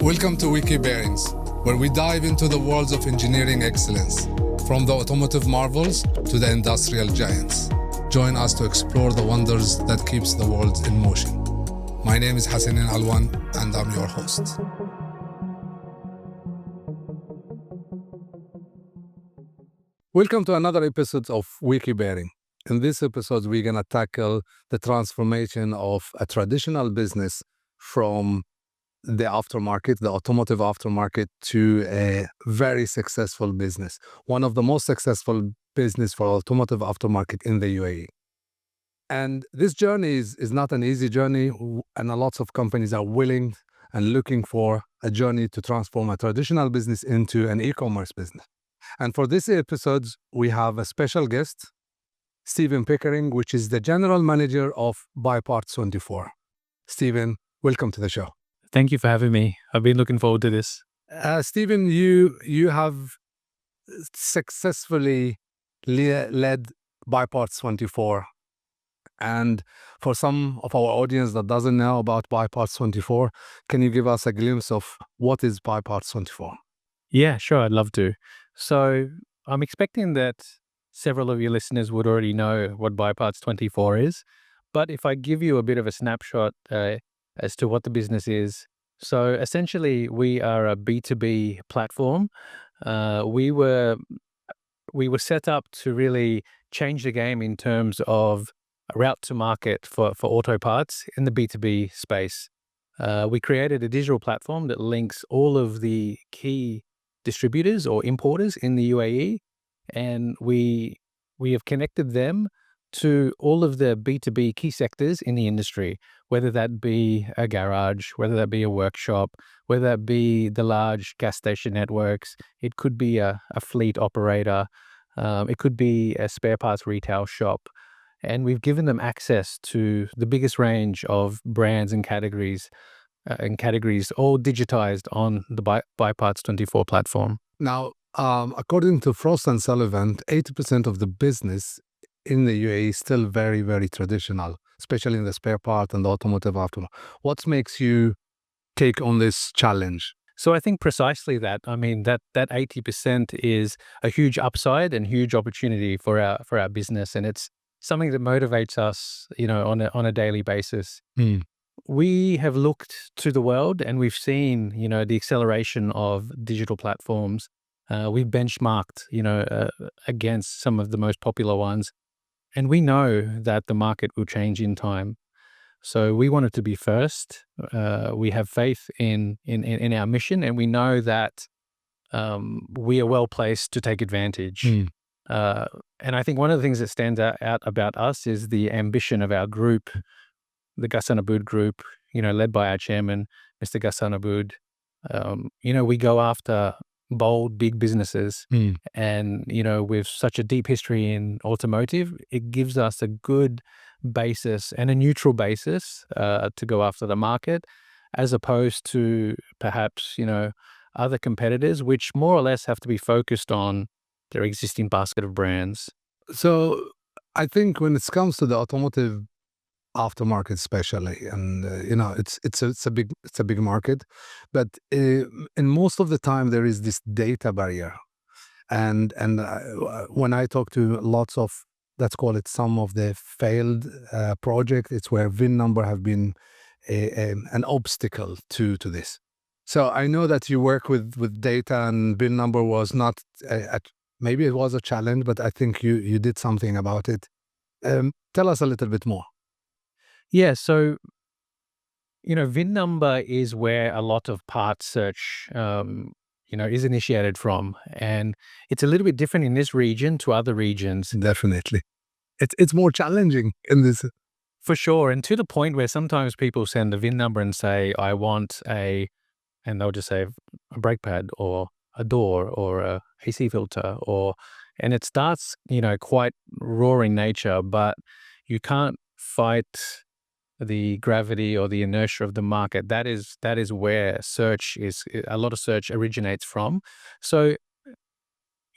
Welcome to Wiki Bearings, where we dive into the worlds of engineering excellence, from the automotive marvels to the industrial giants. Join us to explore the wonders that keeps the world in motion. My name is Hassanein Alwan, and I'm your host. Welcome to another episode of Wiki Bearing. In this episode, we're going to tackle the transformation of a traditional business from the aftermarket, the automotive aftermarket, to a very successful business. One of the most successful business for automotive aftermarket in the UAE. And this journey is not an easy journey, and a lot of companies are willing and looking for a journey to transform a traditional business into an e-commerce business. And for this episode, we have a special guest, Stephen Pickering, which is the general manager of BuyParts24. Stephen, welcome to the show. Thank you for having me. I've been looking forward to this. Stephen, you have successfully led BuyParts24. And for some of our audience that doesn't know about BuyParts24, can you give us a glimpse of what is BuyParts24? Yeah, sure. I'd love to. So I'm expecting that several of your listeners would already know what BuyParts24 is. But if I give you a bit of a snapshot as to what the business is. So essentially, we are a B2B platform. We were set up to really change the game in terms of a route to market for AutoParts in the B2B space. We created a digital platform that links all of the key distributors or importers in the UAE, and we have connected them to all of the B2B key sectors in the industry, whether that be a garage, whether that be a workshop, whether that be the large gas station networks. It could be a fleet operator. It could be a spare parts retail shop. And we've given them access to the biggest range of brands and categories, all digitized on the BuyParts24 platform. Now, according to Frost & Sullivan, 80% of the business in the UAE is still very, very traditional, especially in the spare part and the automotive aftermarket. What makes you take on this challenge? So I think precisely that. I mean, that 80% is a huge upside and huge opportunity for our business, and it's something that motivates us, on a daily basis. We have looked to the world and we've seen, the acceleration of digital platforms. We've benchmarked, against some of the most popular ones. And we know that the market will change in time. So we wanted to be first. We have faith in our mission, and we know that we are well placed to take advantage. And I think one of the things that stands out about us is the ambition of our group, the Ghassan Aboud Group, led by our chairman, Mr. Ghassan Aboud. We go after bold, big businesses. And, with such a deep history in automotive, it gives us a good basis and a neutral basis to go after the market, as opposed to perhaps, other competitors, which more or less have to be focused on their existing basket of brands. So I think when it comes to the automotive aftermarket especially, and it's a big market, but in most of the time there is this data barrier, and when I talk to lots of, let's call it, some of the failed projects, it's where VIN number have been an obstacle to this. So I know that you work with data, and VIN number was not maybe it was a challenge, but I think you did something about it. Tell us a little bit more. Yeah, so, VIN number is where a lot of parts search, is initiated from. And it's a little bit different in this region to other regions. Definitely. It's more challenging in this. For sure. And to the point where sometimes people send a VIN number and say, I want and they'll just say a brake pad or a door or a AC filter, and it starts, quite raw in nature, but you can't fight the gravity or the inertia of the market. That is where a lot of search originates from. So,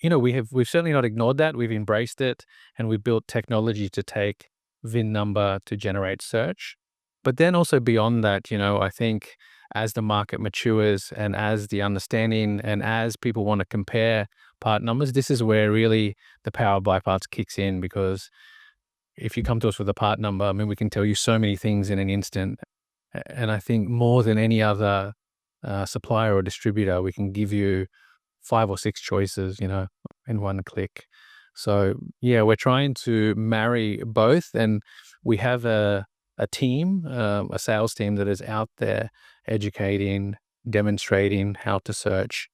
we've certainly not ignored that. We've embraced it, and we've built technology to take VIN number to generate search. But then also beyond that, I think as the market matures and as the understanding and as people want to compare part numbers, this is where really the power of BuyParts kicks in, because if you come to us with a part number, I mean, we can tell you so many things in an instant. And I think more than any other supplier or distributor, we can give you 5 or 6 choices, in one click. So yeah, we're trying to marry both, and we have a team, a sales team that is out there educating, demonstrating how to search.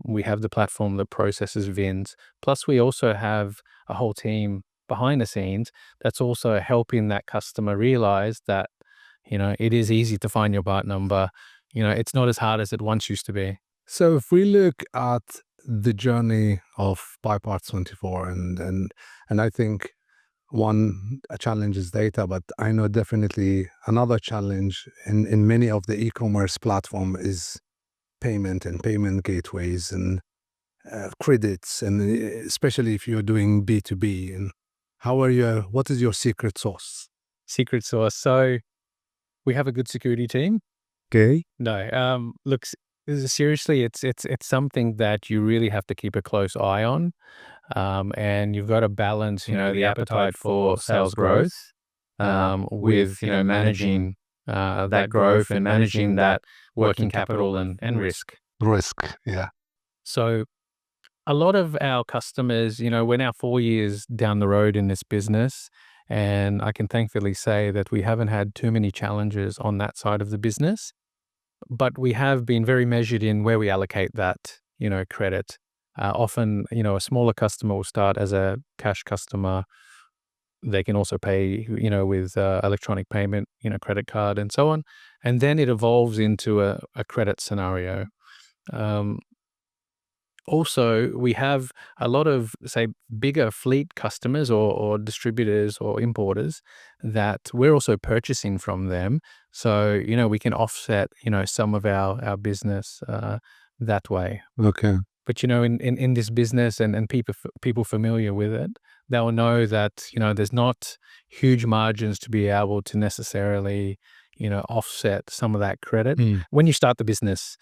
We have the platform that processes VINs. Plus, we also have a whole team behind the scenes that's also helping that customer realize that, it is easy to find your part number. It's not as hard as it once used to be. So if we look at the journey of BuyParts24, and I think a challenge is data, but I know definitely another challenge in many of the e-commerce platform is payment and payment gateways and credits, and especially if you're doing B2B. And what is your secret sauce? Secret sauce. So we have a good security team. Okay. No, look, seriously, it's something that you really have to keep a close eye on. And you've got to balance, the appetite for sales growth, with, managing that growth and managing that working capital and risk. Risk, yeah. So a lot of our customers, we're now 4 years down the road in this business, and I can thankfully say that we haven't had too many challenges on that side of the business, but we have been very measured in where we allocate that, credit. Often, a smaller customer will start as a cash customer. They can also pay, with electronic payment, credit card and so on. And then it evolves into a credit scenario. Also, we have a lot of, say, bigger fleet customers or distributors or importers that we're also purchasing from them. So, we can offset, some of our business that way. Okay. But, in this business and people familiar with it, they'll know that, there's not huge margins to be able to necessarily, offset some of that credit. When you start the business,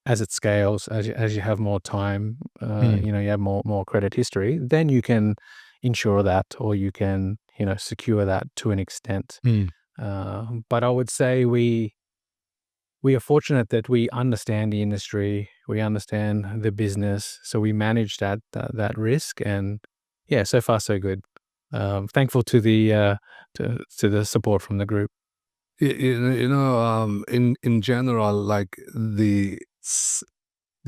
as it scales, as you have more time, you have more credit history, then you can insure that, or you can, secure that to an extent. But I would say we are fortunate that we understand the industry, we understand the business, so we manage that risk, and yeah, so far so good. Thankful to the to the support from the group. In general, like the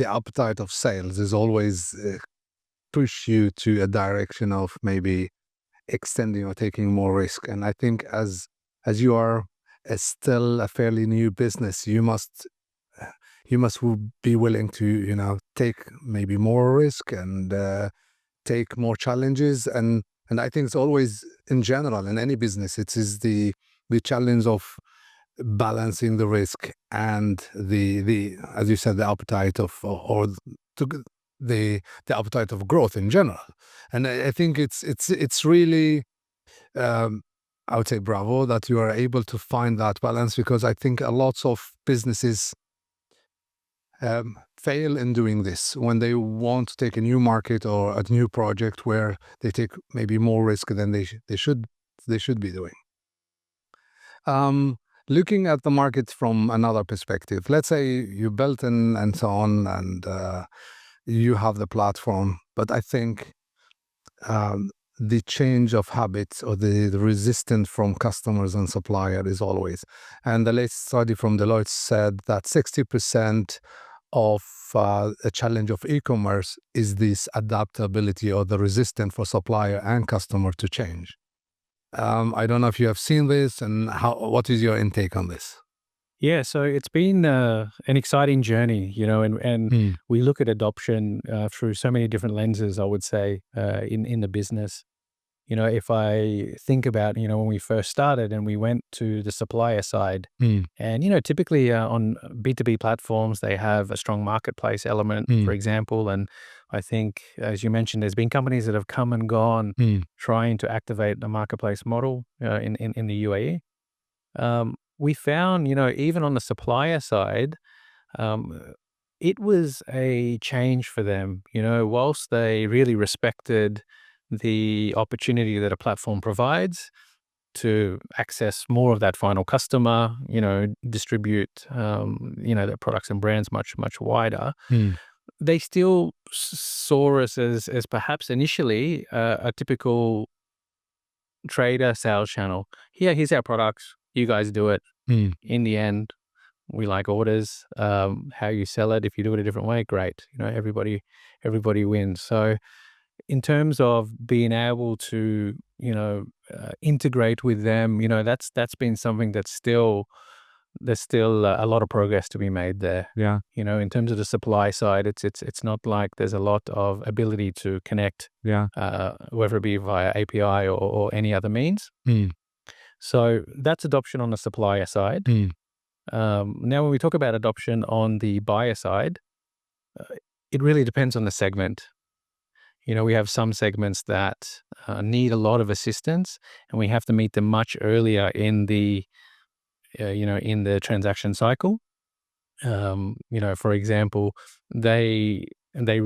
appetite of sales is always push you to a direction of maybe extending or taking more risk. And I think as you are still a fairly new business, you must be willing to take maybe more risk and take more challenges. And I think it's always, in general, in any business, it is the challenge of balancing the risk and the as you said, the appetite of the appetite of growth in general. And I think it's really I would say bravo that you are able to find that balance, because I think a lot of businesses fail in doing this when they want to take a new market or a new project where they take maybe more risk than they should be doing. Looking at the market from another perspective, let's say you built and so on, and you have the platform, but I think the change of habits or the resistance from customers and supplier is always. And the latest study from Deloitte said that 60% of a challenge of e-commerce is this adaptability or the resistance for supplier and customer to change. I don't know if you have seen this, and what is your intake on this? Yeah, so it's been an exciting journey, and we look at adoption through so many different lenses, I would say, in the business. If I think about, when we first started and we went to the supplier side, and, typically on B2B platforms, they have a strong marketplace element, for example. And I think, as you mentioned, there's been companies that have come and gone trying to activate a marketplace model in the UAE. we found, even on the supplier side, it was a change for them. Whilst they really respected the opportunity that a platform provides to access more of that final customer, distribute, their products and brands much, much wider. They still saw us as perhaps initially a typical trader sales channel. Here's our products. You guys do it. In the end, we like orders. How you sell it, if you do it a different way, great. Everybody wins. So in terms of being able to, integrate with them, that's been something there's still a lot of progress to be made there. Yeah. In terms of the supply side, it's not like there's a lot of ability to connect, Yeah. whether it be via API or any other means. So that's adoption on the supplier side. Now, when we talk about adoption on the buyer side, it really depends on the segment. We have some segments that need a lot of assistance, and we have to meet them much earlier in the transaction cycle. For example, they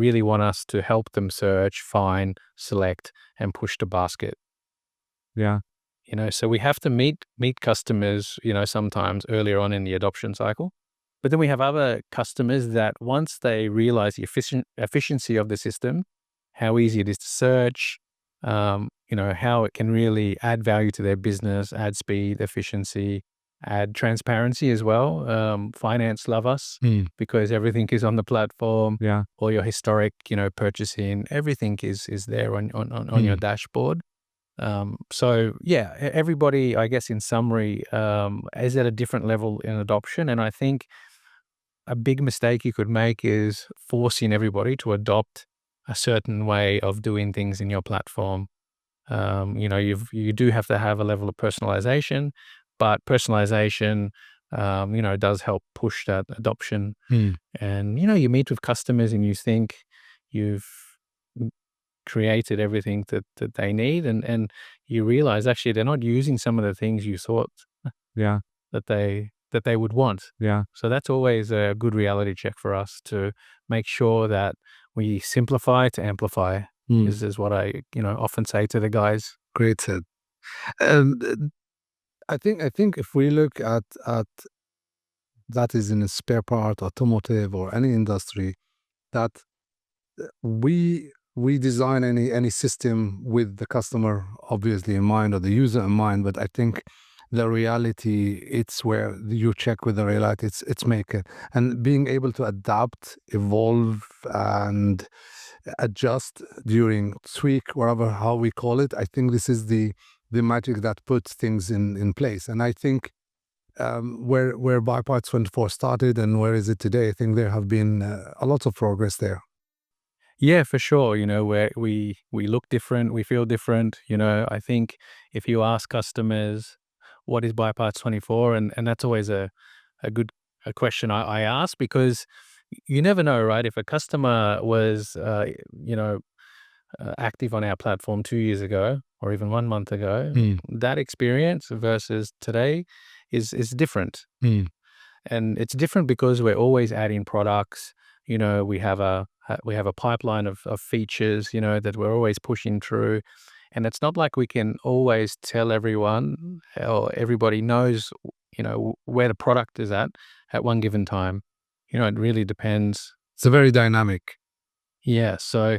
really want us to help them search, find, select, and push to basket. Yeah. So we have to meet customers, sometimes earlier on in the adoption cycle. But then we have other customers that once they realize the efficiency of the system, how easy it is to search, how it can really add value to their business, add speed, efficiency, add transparency as well. Finance love us because everything is on the platform. Yeah. All your historic, purchasing, everything is there on your dashboard. So yeah, everybody, I guess in summary, is at a different level in adoption. And I think a big mistake you could make is forcing everybody to adopt a certain way of doing things in your platform. You do have to have a level of personalization, but personalization, does help push that adoption. And, you meet with customers and you think you've created everything that they need, and you realize actually they're not using some of the things you thought Yeah. that they would want. Yeah. So that's always a good reality check for us to make sure that we simplify to amplify. Is what I often say to the guys. Great said. And I think if we look at that is in a spare part, automotive, or any industry, that we design any system with the customer obviously in mind or the user in mind, but I think the reality, it's where you check with the reality, it's make it, and being able to adapt, evolve, and adjust during tweak, whatever how we call it. I think this is the magic that puts things in place. And I think where BuyParts24 started and where is it today, I think there have been a lot of progress there. Yeah, for sure. Where we look different, we feel different. I think if you ask customers, what is BuyParts24? And that's always a good question I ask, because you never know, right? If a customer was, active on our platform 2 years ago or even 1 month ago, that experience versus today is different. And it's different because we're always adding products. We have a pipeline of features, that we're always pushing through. And it's not like we can always tell everyone or everybody knows, where the product is at one given time. It really depends. It's a very dynamic. Yeah. So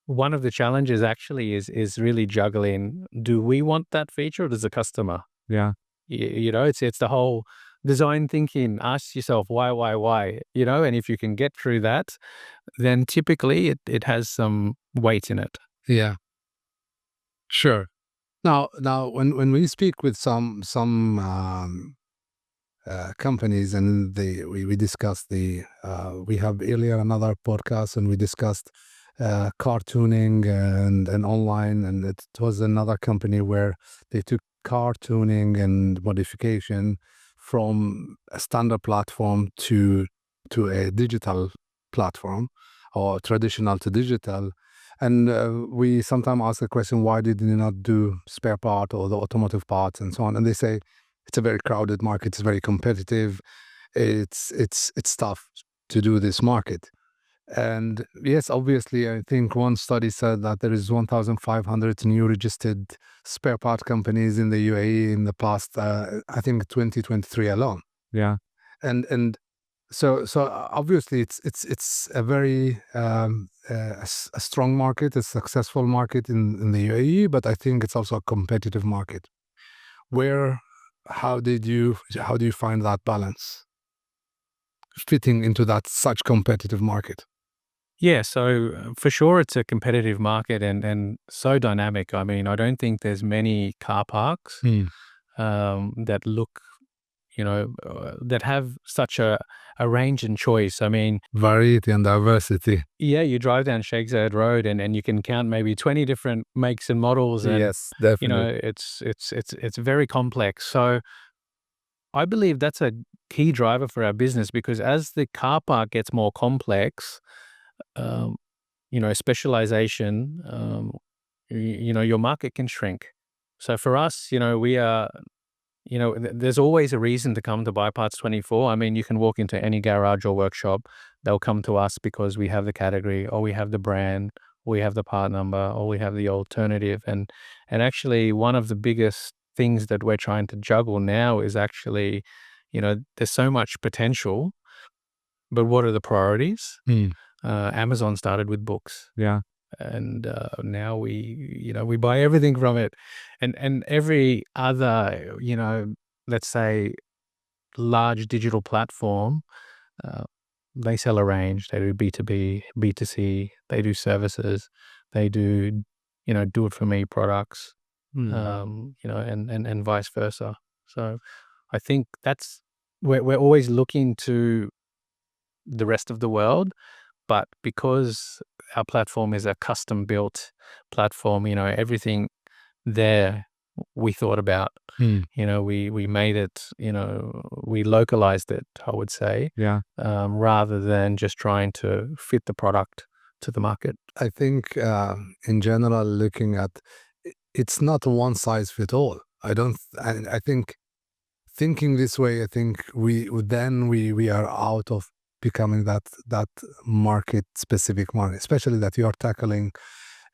one of the challenges actually is really juggling. Do we want that feature or does the customer? Yeah. It's the whole design thinking. Ask yourself why, and if you can get through that, then typically it has some weight in it. Yeah. Sure. Now, when we speak with some companies, and we discussed we have earlier another podcast and we discussed car tuning and online, and it was another company where they took car tuning and modification from a standard platform to a digital platform, or traditional to digital. And we sometimes ask the question, why did you not do spare part or the automotive parts and so on? And they say, It's a very crowded market. It's very competitive. It's tough to do this market. And yes, obviously, I think one study said that there is 1,500 new registered spare part companies in the UAE in the past, I think 2023 alone. Yeah. And so obviously it's a very a strong market, a successful market in the UAE, but I think it's also a competitive market. How do you find that balance fitting into that such competitive market? Yeah, so for sure it's a competitive market and so dynamic. I mean, I don't think there's many car parks that look, that have such a range and choice. I mean, Variety and diversity. yeah, you drive down Sheikh Zayed Road and you can count maybe 20 different makes and models, and Yes, definitely. it's very complex. So I believe that's a key driver for our business, because as the car park gets more complex, um, specialization, your market can shrink. So for us, we are, there's always a reason to come to BuyParts24. I mean, you can walk into any garage or workshop, they'll come to us because we have the category, or we have the brand, or we have the part number, or we have the alternative. And actually, one of the biggest things that we're trying to juggle now is actually, there's so much potential, but what are the priorities? Amazon started with books. Yeah. And now we buy everything from it, and every other, let's say, large digital platform, uh, they sell a range. They do B2B, B2C, they do services, they do, do it for me products, and vice versa. So I think that's, we're always looking to the rest of the world. But because our platform is a custom built platform, everything there we thought about. We made it, we localized it, I would say, Yeah. rather than just trying to fit the product to the market. I think in general, looking at it's not one size fit all. I think thinking this way, I think we are out of becoming that market specific market, especially that you are tackling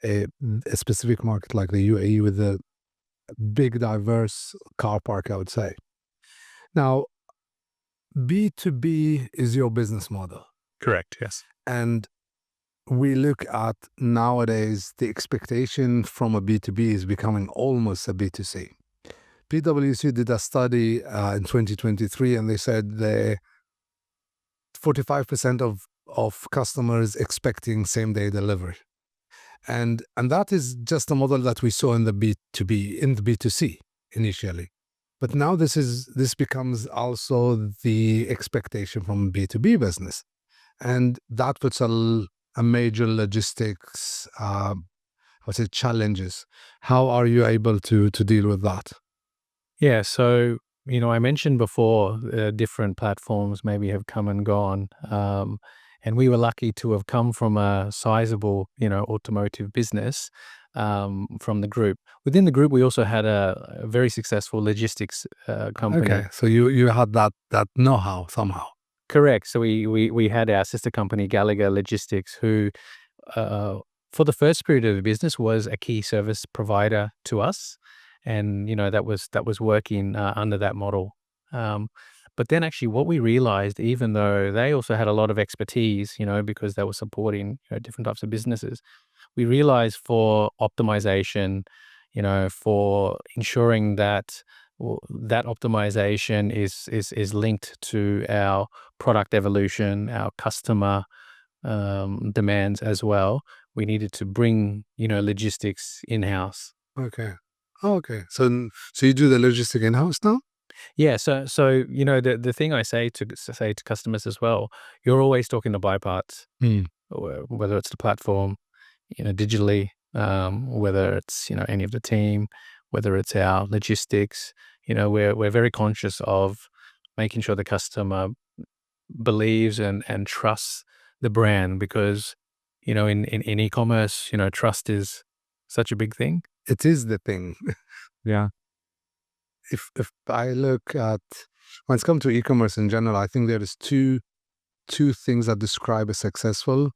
a specific market like the UAE with a big diverse car park, I would say. Now, B2B is your business model. Correct. Yes. And we look at nowadays, the expectation from a B2B is becoming almost a B2C. PwC did a study in 2023, and they said 45% of customers expecting same-day delivery. And that is just a model that we saw in the B2B, in the B2C initially. But now this becomes also the expectation from B2B business. And that puts a major logistics challenges. How are you able to deal with that? Yeah. So, I mentioned before, different platforms maybe have come and gone. And we were lucky to have come from a sizable, automotive business, from the group. Within the group, we also had a very successful logistics company. Okay, so you had that know-how somehow. Correct. So we had our sister company, Gallagher Logistics, who, for the first period of the business, was a key service provider to us, and that was working under that model. But then actually, what we realized, even though they also had a lot of expertise, because they were supporting different types of businesses, we realized for optimization, for ensuring that that optimization is linked to our product evolution, our customer demands as well. We needed to bring, logistics in-house. Okay. Okay. So you do the logistic in-house now? Yeah. So the thing I say to customers as well, you're always talking to BuyParts, whether it's the platform, digitally, whether it's, any of the team, whether it's our logistics. We're very conscious of making sure the customer believes and trusts the brand, because, in e-commerce, trust is such a big thing. It is the thing. Yeah. if I look at when it's come to e-commerce in general, I think there is two things that describe a successful: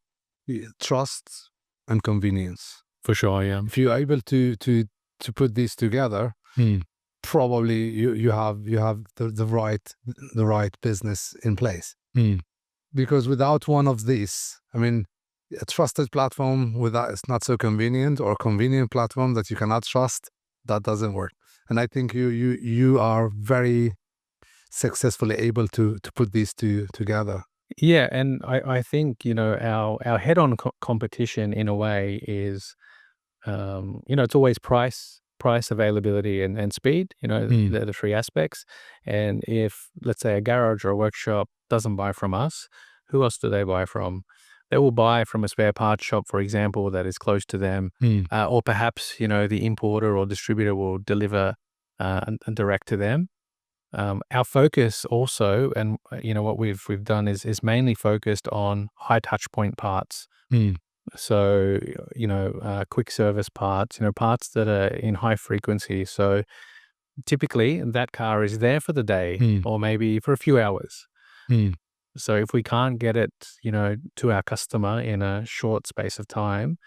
trust and convenience. For sure, yeah. If you're able to put these together, probably you have the right business in place. Because without one of these, I mean, a trusted platform without it's not so convenient, or a convenient platform that you cannot trust, that doesn't work. And I think you are very successfully able to put these two together. Yeah, and I think, our head-on competition in a way is, it's always price, availability, and speed. They're the three aspects. And if, let's say, a garage or a workshop doesn't buy from us, who else do they buy from? They will buy from a spare parts shop, for example, that is close to them, or perhaps the importer or distributor will deliver and direct to them. Our focus also, and what we've done is mainly focused on high touch point parts. So, quick service parts, parts that are in high frequency. So typically that car is there for the day or maybe for a few hours. So if we can't get it, to our customer in a short space of time,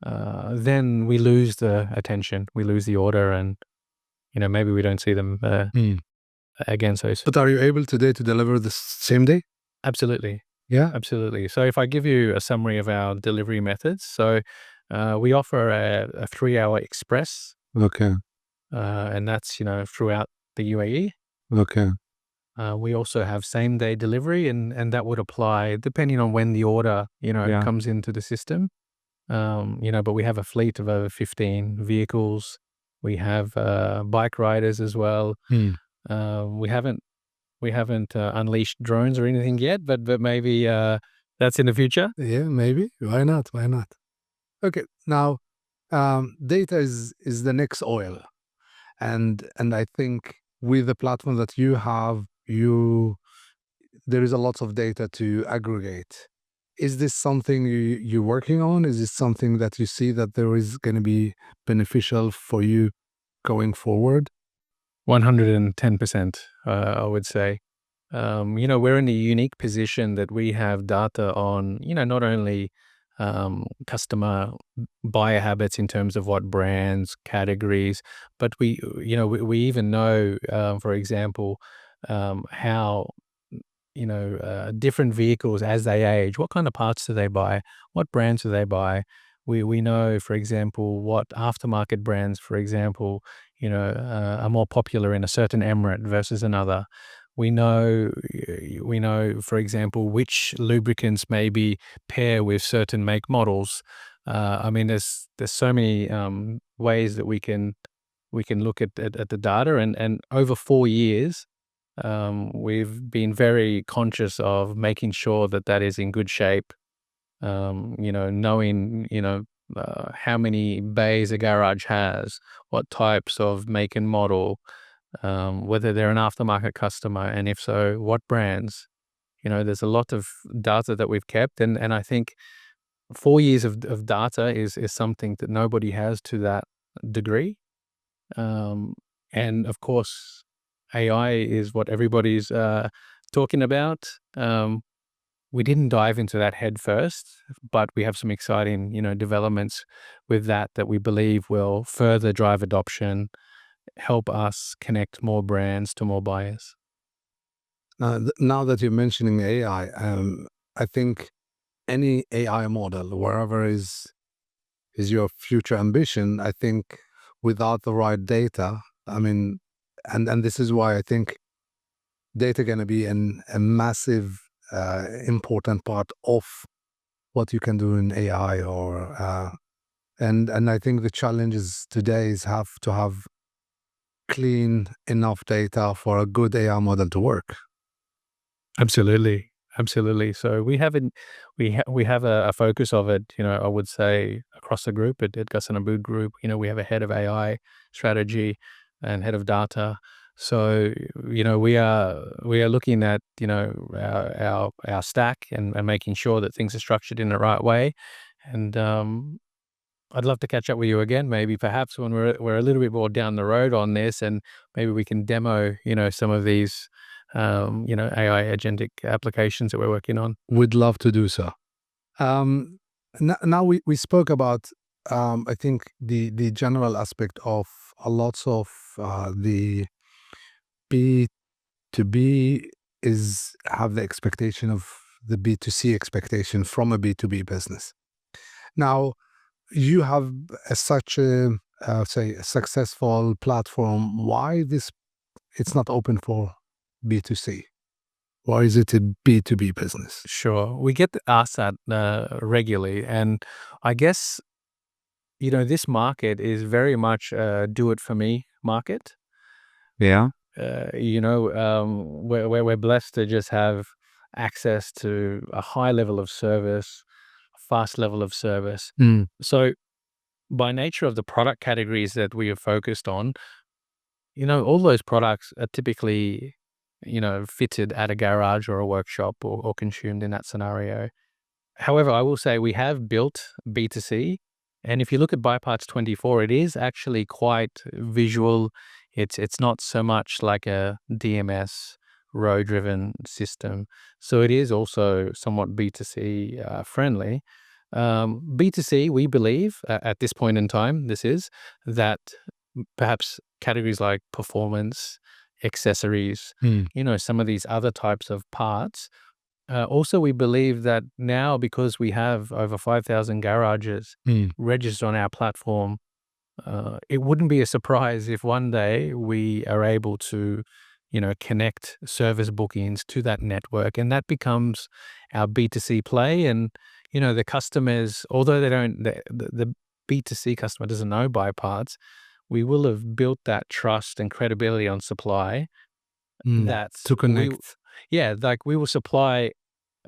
then we lose the attention, we lose the order, and, maybe we don't see them again. So But are you able today to deliver the same day? absolutely. Yeah. Absolutely. So if I give you a summary of our delivery methods, so we offer a 3-hour express, Okay. and that's throughout the UAE. Okay. We also have same day delivery, and that would apply depending on when the order Yeah. comes into the system. But we have a fleet of over 15 vehicles. We have bike riders as well. We haven't unleashed drones or anything yet, but maybe that's in the future. Yeah, maybe. Why not? Why not? Okay. Now, data is the next oil, and I think with the platform that you have, there is a lot of data to aggregate. Is this something you're working on? Is this something that you see that there is going to be beneficial for you going forward? 110%, I would say. We're in a unique position that we have data on, not only customer buyer habits in terms of what brands, categories, but we even know, for example, how, different vehicles as they age, what kind of parts do they buy? What brands do they buy? We know, for example, what aftermarket brands, for example, are more popular in a certain emirate versus another. We know, for example, which lubricants maybe pair with certain make models. I mean, there's so many ways that we can look at the data, and over 4 years, we've been very conscious of making sure that is in good shape. Knowing, how many bays a garage has, what types of make and model, whether they're an aftermarket customer, and if so, what brands. There's a lot of data that we've kept, and I think 4 years of data is something that nobody has to that degree. And of course, AI is what everybody's talking about. We didn't dive into that head first, but we have some exciting, developments with that we believe will further drive adoption, help us connect more brands to more buyers. Now that you're mentioning AI, I think any AI model, wherever is your future ambition, I think without the right data, I mean, and this is why I think data going to be a massive, important part of what you can do in AI, and I think the challenges today is have to have clean enough data for a good AI model to work. Absolutely. Absolutely. So we haven't, we have a focus of it, I would say across the group at Ghassan Aboud Group. We have a head of AI strategy and head of data. So, we are looking at, our stack and making sure that things are structured in the right way. And, I'd love to catch up with you again, maybe perhaps when we're a little bit more down the road on this, and maybe we can demo, some of these, AI agentic applications that we're working on. Would love to do so. Now we spoke about, I think, the general aspect of a lots of the B2B is have the expectation of the B2C expectation from a B2B business. Now, you have such a, say, a successful platform. Why it's not open for B2C? Why is it a B2B business? Sure. We get asked that regularly. And I guess, this market is very much a do-it-for-me market. Yeah. We're blessed to just have access to a high level of service, a fast level of service. So by nature of the product categories that we are focused on, all those products are typically, fitted at a garage or a workshop or consumed in that scenario. However, I will say we have built B2C, and if you look at BuyParts24, it is actually quite visual. It's not so much like a DMS row-driven system, so it is also somewhat B2C friendly. B2C, we believe at this point in time, this is that perhaps categories like performance, accessories, some of these other types of parts. Also, we believe that now, because we have over 5,000 garages registered on our platform, it wouldn't be a surprise if one day we are able to, connect service bookings to that network, and that becomes our B2C play. And, the customers, although the B2C customer doesn't know buy parts, we will have built that trust and credibility on supply that To connect. like we will supply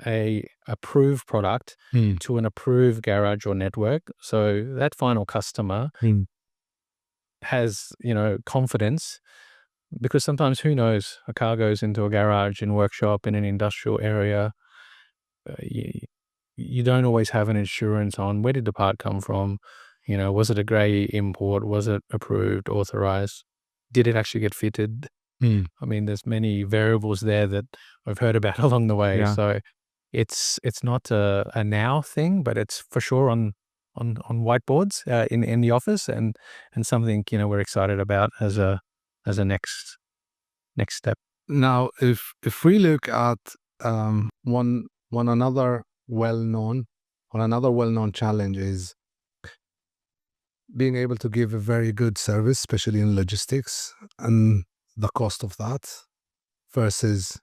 a approved product to an approved garage or network. So that final customer has, confidence, because sometimes, who knows, a car goes into a garage and workshop in an industrial area. You don't always have an insurance on where did the part come from. Was it a grey import? Was it approved, authorized? Did it actually get fitted? I mean, there's many variables there that I've heard about along the way. Yeah. So it's not a now thing, but it's for sure on whiteboards in the office, and something we're excited about as a next step. Now, if we look at one another well-known challenge is being able to give a very good service, especially in logistics, and the cost of that versus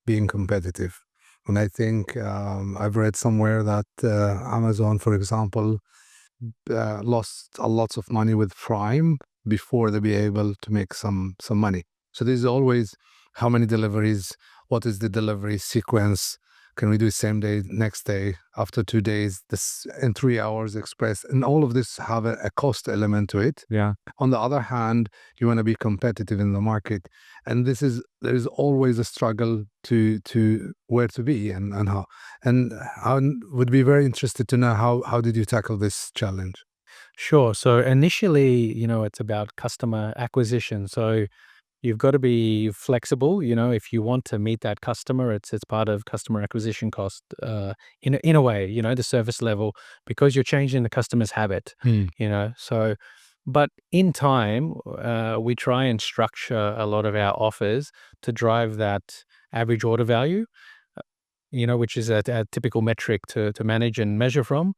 being competitive. And I think I've read somewhere that Amazon, for example, lost a lot of money with Prime before they be able to make some money. So there's always how many deliveries, what is the delivery sequence, can we do same day, next day, after 2 days, this in 3 hours express, and all of this have a cost element to it. Yeah. On the other hand, you want to be competitive in the market, and there's always a struggle to where to be and how. And I would be very interested to know how did you tackle this challenge? Sure. So initially, it's about customer acquisition. So you've got to be flexible. If you want to meet that customer, it's part of customer acquisition cost. In a way, the service level, because you're changing the customer's habit. So, but in time, we try and structure a lot of our offers to drive that average order value, which is a typical metric to manage and measure from.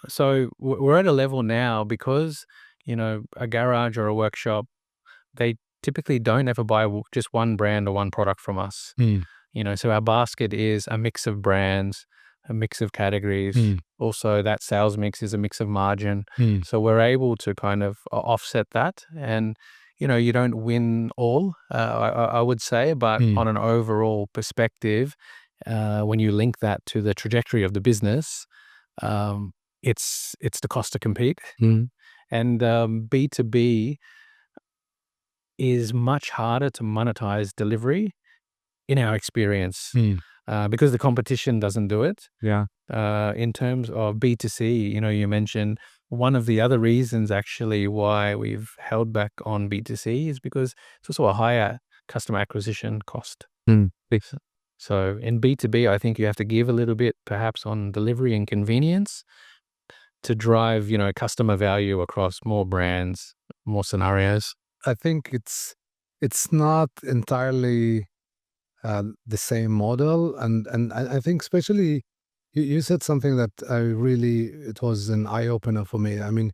So we're at a level now because, a garage or a workshop, they typically don't ever buy just one brand or one product from us. So our basket is a mix of brands, a mix of categories. Also, that sales mix is a mix of margin. So we're able to kind of offset that, and you don't win all, I would say, but on an overall perspective, when you link that to the trajectory of the business, it's the cost to compete. And B2B is much harder to monetize delivery in our experience, because the competition doesn't do it. Yeah. In terms of B2C, you mentioned one of the other reasons actually why we've held back on B2C is because it's also a higher customer acquisition cost. So in B2B, I think you have to give a little bit perhaps on delivery and convenience to drive, customer value across more brands, more scenarios. I think it's not entirely the same model, and I think especially you said something that it was an eye opener for me. I mean,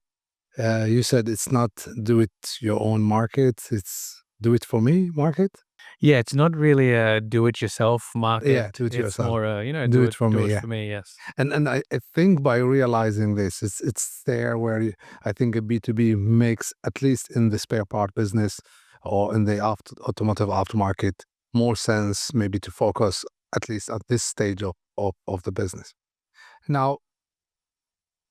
you said it's not do it your own market; it's do it for me market. Yeah, it's not really a do-it-yourself market. Yeah, do it It's yourself. more, Do it for do me. it Yeah, for me. Yes. and I think by realizing this, it's there where I think a B2B makes, at least in the spare part business or in the automotive aftermarket, more sense maybe to focus at least at this stage of the business. Now,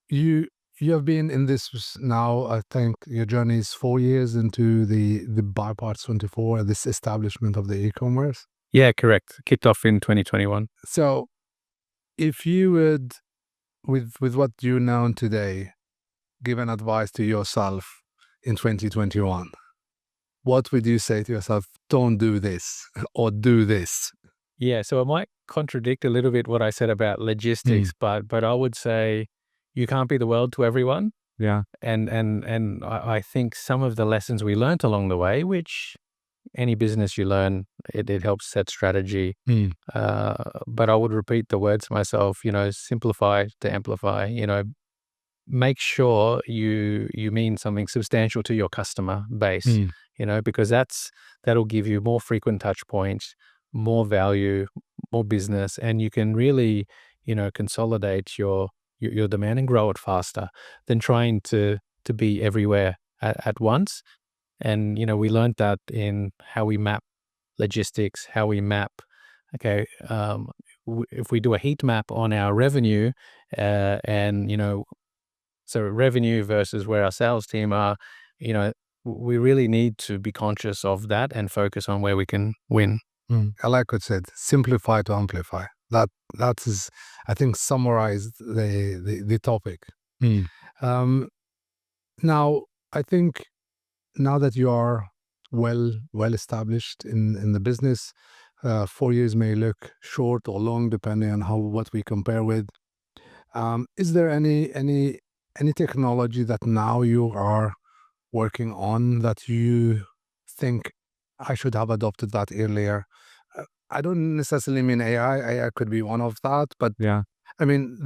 you you have been in this now, I think your journey is 4 years into the BuyParts24, this establishment of the e-commerce. Yeah, correct. Kicked off in 2021. So if you would, with what you know today, give an advice to yourself in 2021, what would you say to yourself? Don't do this or do this. Yeah, so it might contradict a little bit what I said about logistics, but I would say you can't be the world to everyone. Yeah. And I think some of the lessons we learnt along the way, which any business you learn, it helps set strategy. But I would repeat the words to myself, simplify to amplify, make sure you mean something substantial to your customer base, because that'll give you more frequent touch points, more value, more business, and you can really, consolidate your demand and grow it faster than trying to be everywhere at once. And, we learned that in how we map logistics, how we map, okay, if we do a heat map on our revenue, and, so revenue versus where our sales team are, we really need to be conscious of that and focus on where we can win. I like what you said, simplify to amplify. That is, I think, summarized the topic. Now, I think now that you are well established in the business, 4 years may look short or long depending on what we compare with. Is there any technology that now you are working on that you think I should have adopted that earlier? I don't necessarily mean AI. AI could be one of that, but Yeah. I mean,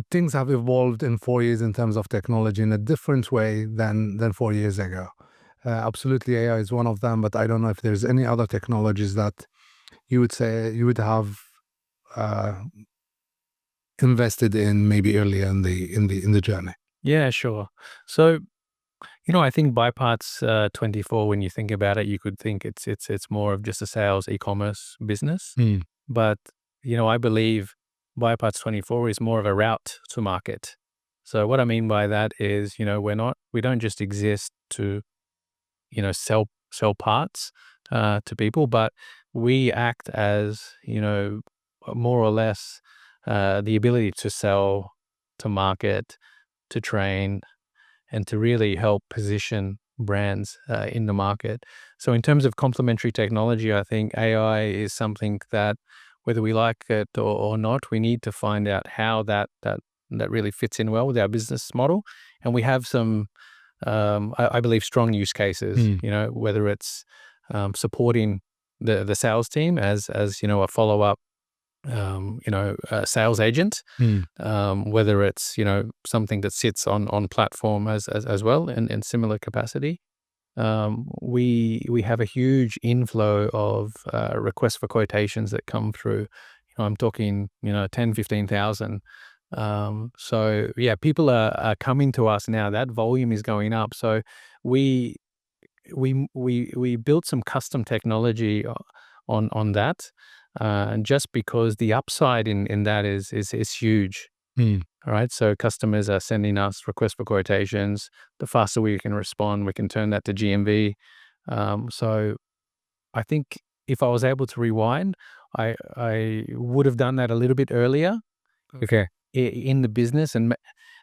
things have evolved in 4 years in terms of technology in a different way than 4 years ago. Absolutely, AI is one of them, but I don't know if there's any other technologies that you would say you would have uh, invested in maybe earlier in the journey. Yeah, sure. So, I think BuyParts 24, when you think about it, you could think it's more of just a sales e-commerce business. But, I believe BuyParts 24 is more of a route to market. So what I mean by that is, we don't just exist to, sell parts to people, but we act as, more or less the ability to sell, to market, to train, and to really help position brands in the market. So in terms of complementary technology, I think AI is something that, whether we like it or not, we need to find out how that really fits in well with our business model. And we have some, I believe, strong use cases. Whether it's supporting the sales team as a follow up, a sales agent, whether it's, something that sits on platform as well in similar capacity. We have a huge inflow of requests for quotations that come through. I'm talking, 10, 15,000. So yeah, people are coming to us now. That volume is going up. So we built some custom technology on that, and just because the upside in that is huge. All right, so customers are sending us requests for quotations. The faster we can respond, we can turn that to GMV. So I think if I was able to rewind, I would have done that a little bit earlier. Okay. in the business,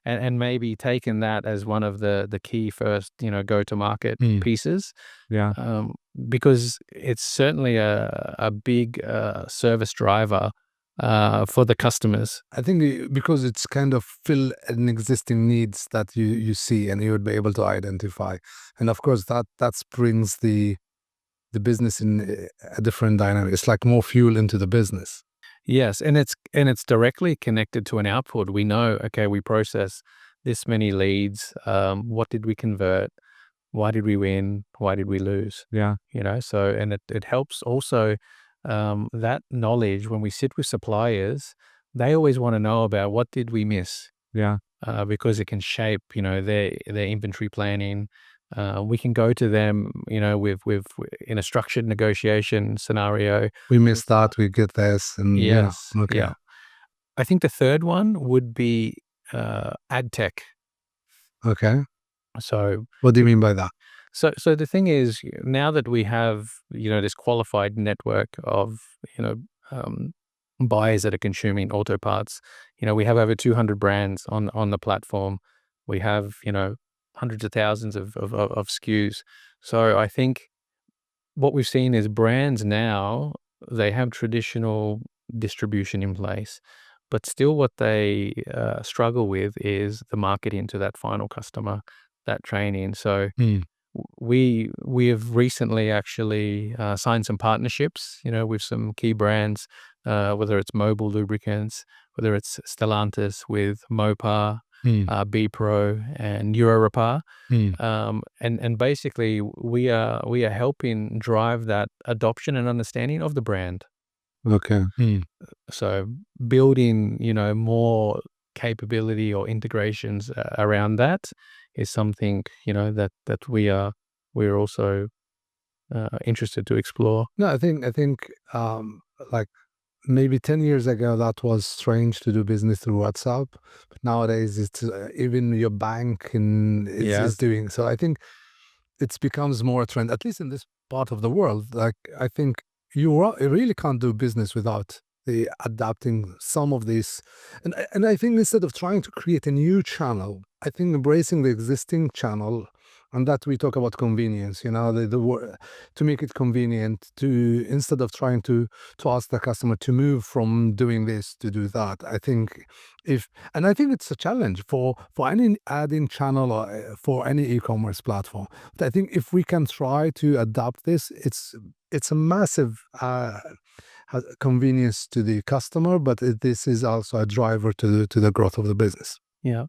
and maybe taken that as one of the key first, go to market pieces. Yeah. Because it's certainly a big service driver for the customers. I think because it's kind of fill an existing needs that you see and you would be able to identify. And of course that brings the business in a different dynamic. It's like more fuel into the business. Yes, and it's directly connected to an output. We know, okay, we process this many leads. What did we convert? Why did we win? Why did we lose? Yeah. So, and it helps also, that knowledge when we sit with suppliers, they always want to know about what did we miss, Yeah. because it can shape, their inventory planning. We can go to them, with in a structured negotiation scenario. We missed that, we get this, and Yes, yeah. Okay. yeah. I think the third one would be ad tech. Okay. So, What do you mean by that? so the thing is, now that we have, this qualified network of, um, buyers that are consuming auto parts, we have over 200 brands on the platform. We have, hundreds of thousands of SKUs. So I think what we've seen is brands now, they have traditional distribution in place, but still what they struggle with is the marketing to that final customer, that training. So we have recently actually signed some partnerships, with some key brands, whether it's Mobile Lubricants, whether it's Stellantis with Mopar, B Pro, and Eurorepar. And basically we are helping drive that adoption and understanding of the brand. Okay. So building, more capability or integrations around that is something, that we're also interested to explore. No, I think like maybe 10 years ago that was strange to do business through WhatsApp, but nowadays it's even your bank is doing. So I think it becomes more a trend, at least in this part of the world. Like I think you really can't do business without the adapting some of these, and I think instead of trying to create a new channel, I think embracing the existing channel, and that we talk about convenience. To make it convenient, to instead of trying to ask the customer to move from doing this to do that. I think and I think it's a challenge for any adding channel or for any e-commerce platform. But I think if we can try to adapt this, it's a massive convenience to the customer, but this is also a driver to the growth of the business. Yeah.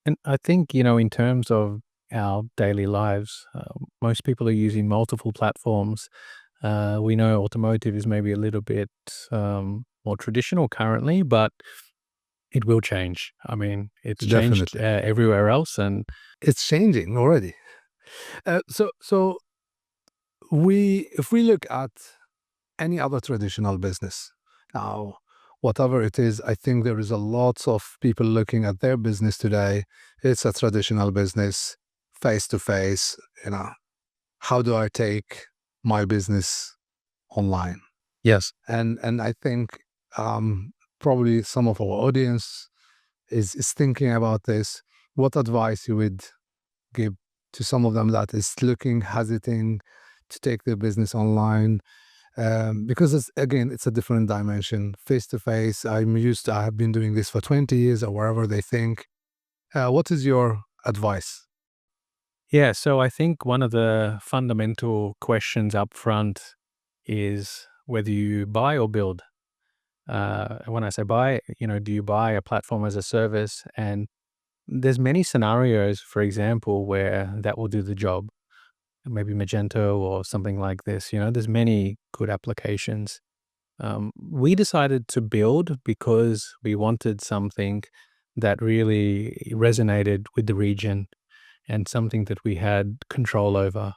And I think, in terms of our daily lives, most people are using multiple platforms. We know automotive is maybe a little bit more traditional currently, but it will change. I mean, it's changed Definitely. everywhere else, and It's changing already. So if we look at any other traditional business now, whatever it is, I think there is a lot of people looking at their business today. It's a traditional business, face to face. How do I take my business online? yes, And I think probably some of our audience is thinking about this. What advice you would give to some of them that is hesitating to take their business online? Because it's a different dimension. Face to face, I have been doing this for 20 years or wherever they think. What is your advice? yeah. So I think one of the fundamental questions up front is whether you buy or build. When I say buy, do you buy a platform as a service? And there's many scenarios, for example, where that will do the job. Maybe Magento or something like this. There's many good applications. We decided to build because we wanted something that really resonated with the region and something that we had control over.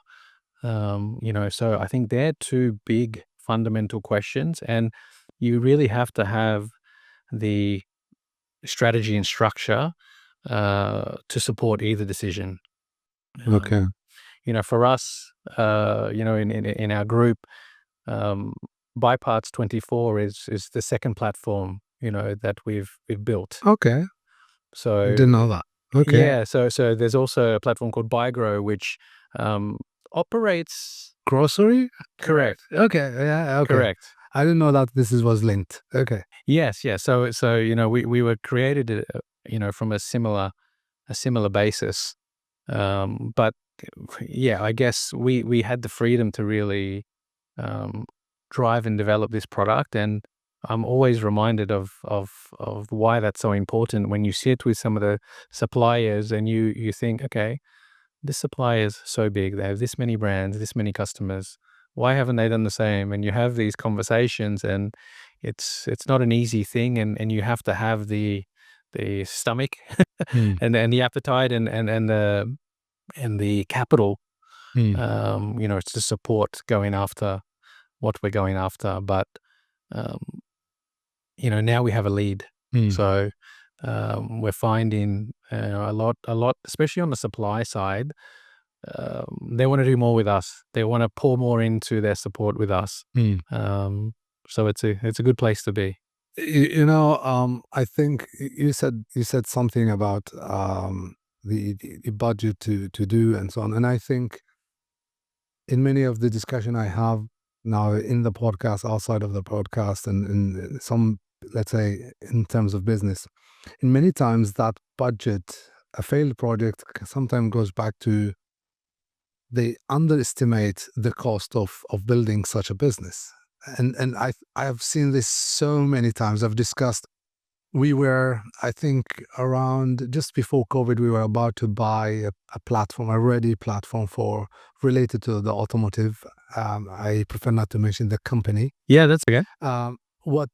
So I think they're two big fundamental questions, and you really have to have the strategy and structure to support either decision. Okay. For us, in our group, BuyParts24 is the second platform, that we've built. Okay. I So didn't know that. Okay. yeah, so there's also a platform called BuyGrow, which operates Grocery? correct. Okay. Yeah. Okay. Correct. I didn't know that was linked. Okay. Yes, yes. So we were created from a similar basis. But yeah, I guess we had the freedom to really drive and develop this product, and I'm always reminded of why that's so important when you sit with some of the suppliers and you think, okay, this supplier is so big, they have this many brands, this many customers. Why haven't they done the same? And you have these conversations, and it's not an easy thing, and you have to have the stomach Hmm. and the appetite and the capital, Hmm. to support going after what we're going after. But um, now we have a lead, Hmm. so we're finding a lot, especially on the supply side. They want to do more with us. They want to pour more into their support with us. Hmm. So it's a good place to be. I think you said something about the budget to do and so on, and I think in many of the discussion I have now in the podcast, outside of the podcast, and in some, let's say, in terms of business, in many times that budget, a failed project, sometimes goes back to they underestimate the cost of building such a business. And I have seen this so many times. I've discussed. We were, I think, around just before COVID, we were about to buy a platform, a ready platform for related to the automotive. I prefer not to mention the company. Yeah, that's okay. What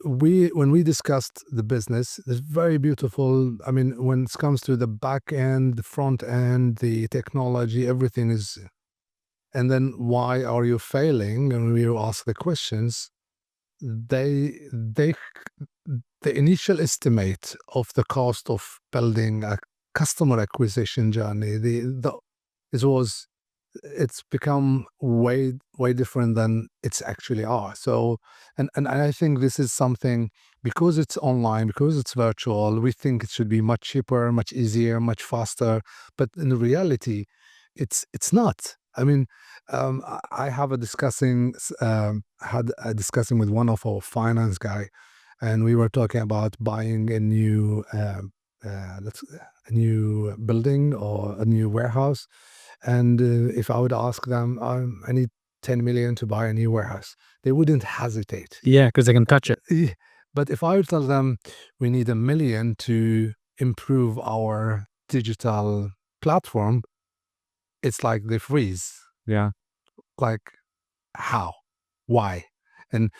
when we discussed the business, it's very beautiful. I mean, when it comes to the back end, the front end, the technology, everything is. And then why are you failing? And we ask the questions. They the initial estimate of the cost of building a customer acquisition journey, it's become way different than it's actually are. So, and I think this is something, because it's online, because it's virtual, we think it should be much cheaper, much easier, much faster. But in reality, it's not. I mean, I have had a discussing with one of our finance guy, and we were talking about buying a new a new building or a new warehouse. And if I would ask them, I need 10 million to buy a new warehouse, they wouldn't hesitate. Yeah, because they can touch it. But if I would tell them we need 1 million to improve our digital platform, it's like they freeze. Yeah. Like, how? Why? And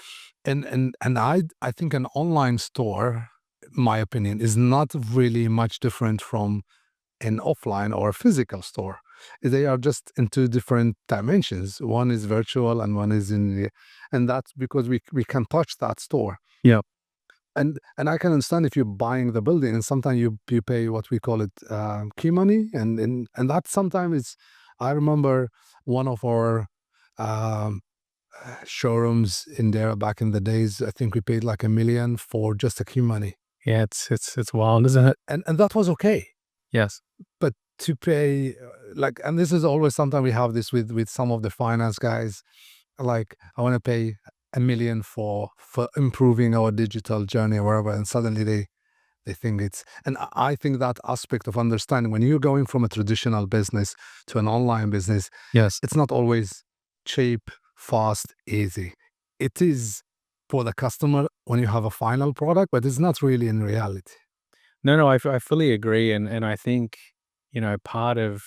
I think an online store, my opinion, is not really much different from an offline or a physical store. They are just in two different dimensions. One is virtual and one is and that's because we can touch that store. Yeah. And I can understand if you're buying the building, and sometimes you pay what we call it key money, and that sometimes it's. I remember one of our um, showrooms in there back in the days. I think we paid like 1 million for just a key money, Yeah, it's wild, isn't it? and that was okay. Yes. But to pay and this is always, sometimes we have this with some of the finance guys, like, I want to pay 1 million for improving our digital journey or wherever, and suddenly they think it's. And I think that aspect of understanding, when you're going from a traditional business to an online business, Yes. it's not always cheap, fast, easy. It is for the customer when you have a final product, but it's not really in reality. No, I fully agree, and I think, part of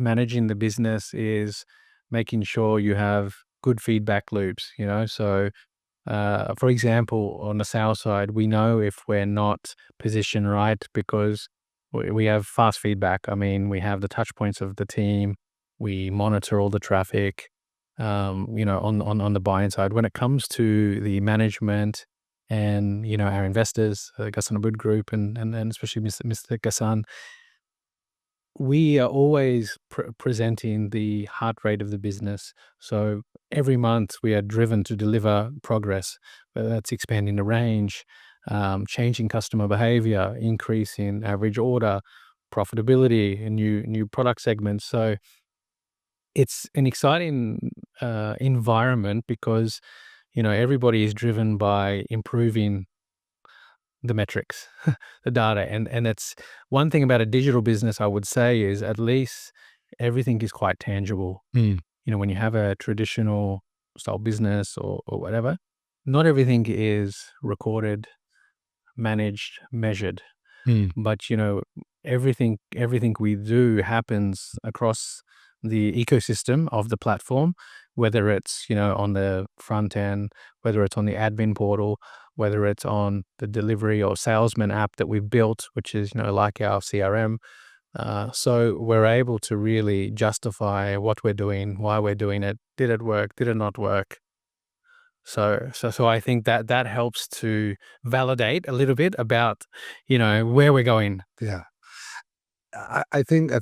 managing the business is making sure you have good feedback loops, So, for example, on the sales side, we know if we're not positioned right because we have fast feedback. I mean, we have the touch points of the team. We monitor all the traffic, on the buying side. When it comes to the management and, our investors, Ghassan Aboud Group and especially Mr. Ghassan, we are always presenting the heart rate of the business. So every month we are driven to deliver progress, whether that's expanding the range, changing customer behavior, increasing average order, profitability, and new product segments. So it's an exciting environment because everybody is driven by improving the metrics, the data, and it's one thing about a digital business I would say is at least everything is quite tangible. Mm, When you have a traditional style business or whatever, not everything is recorded, managed, measured. mm, But everything we do happens across the ecosystem of the platform, whether it's on the front end, whether it's on the admin portal, whether it's on the delivery or salesman app that we've built, which is like our CRM. So we're able to really justify what we're doing, why we're doing it, did it work, did it not work. So I think that helps to validate a little bit about where we're going. yeah. I think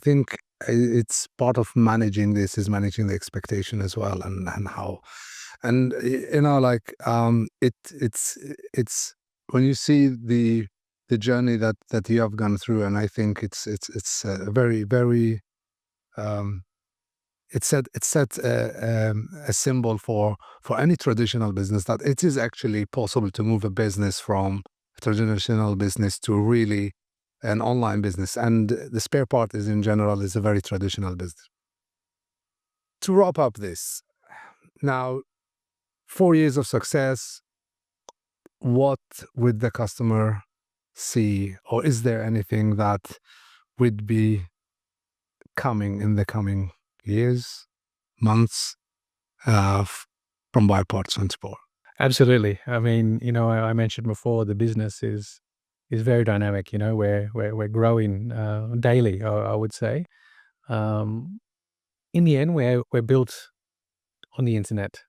it's part of managing this is managing the expectation as well, and how, and like it's when you see the journey that you have gone through, and I think it's very very it set a symbol for any traditional business that it is actually possible to move a business from a traditional business to really an online business, and the spare part is in general is a very traditional business. To wrap up this, now 4 years of success, what would the customer see, or is there anything that would be coming in the coming years, months, from BuyParts24? Absolutely. I mean, I mentioned before the business is very dynamic. We're growing daily. I would say. In the end, we're built on the internet.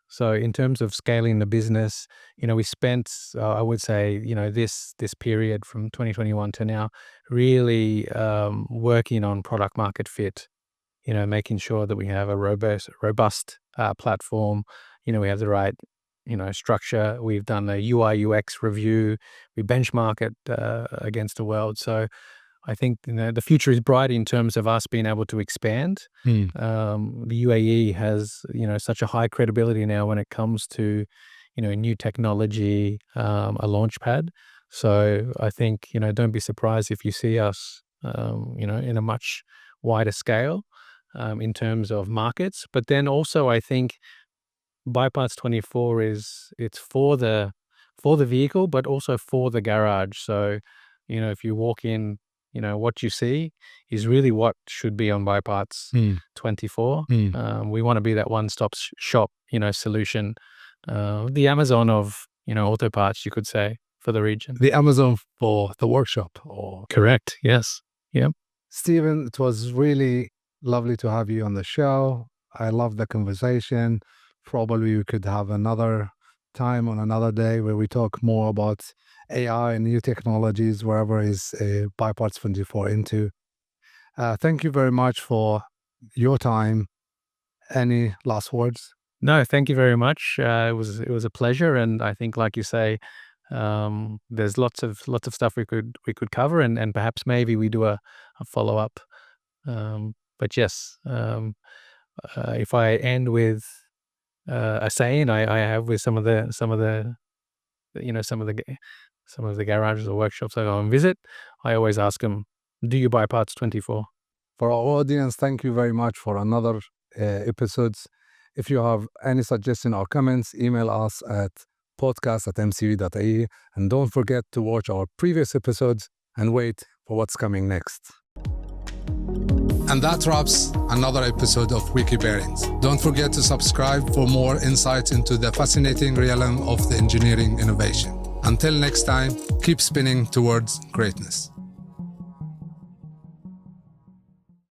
So in terms of scaling the business, we spent, I would say, this period from 2021 to now, really working on product market fit. Making sure that we have a robust platform. We have the right structure. We've done a UI UX review. We benchmark it against the world. So I think the future is bright in terms of us being able to expand. Mm. The UAE has such a high credibility now when it comes to new technology, a launch pad. So I think don't be surprised if you see us in a much wider scale in terms of markets. But then also I think BuyParts24 it's for the vehicle, but also for the garage. So if you walk in, what you see is really what should be on BuyParts24. We want to be that one-stop shop, solution, the Amazon of AutoParts, you could say, for the region. The Amazon for the workshop. Or correct? Yes. Yep. Stephen, it was really lovely to have you on the show. I love the conversation. Probably we could have another time on another day where we talk more about AI and new technologies, wherever is BuyParts24 into. Thank you very much for your time. Any last words? No, thank you very much. It was a pleasure, and I think, like you say, there's lots of stuff we could cover, and perhaps maybe we do a follow up. But yes, if I end with a saying I have with some of the garages or workshops I go and visit, I always ask them, "Do you buy parts24?" For our audience, thank you very much for another episodes. If you have any suggestion or comments, email us at podcast@mcv.ae, and don't forget to watch our previous episodes and wait for what's coming next. And that wraps another episode of Wiki Bearings. Don't forget to subscribe for more insights into the fascinating realm of the engineering innovation. Until next time, keep spinning towards greatness.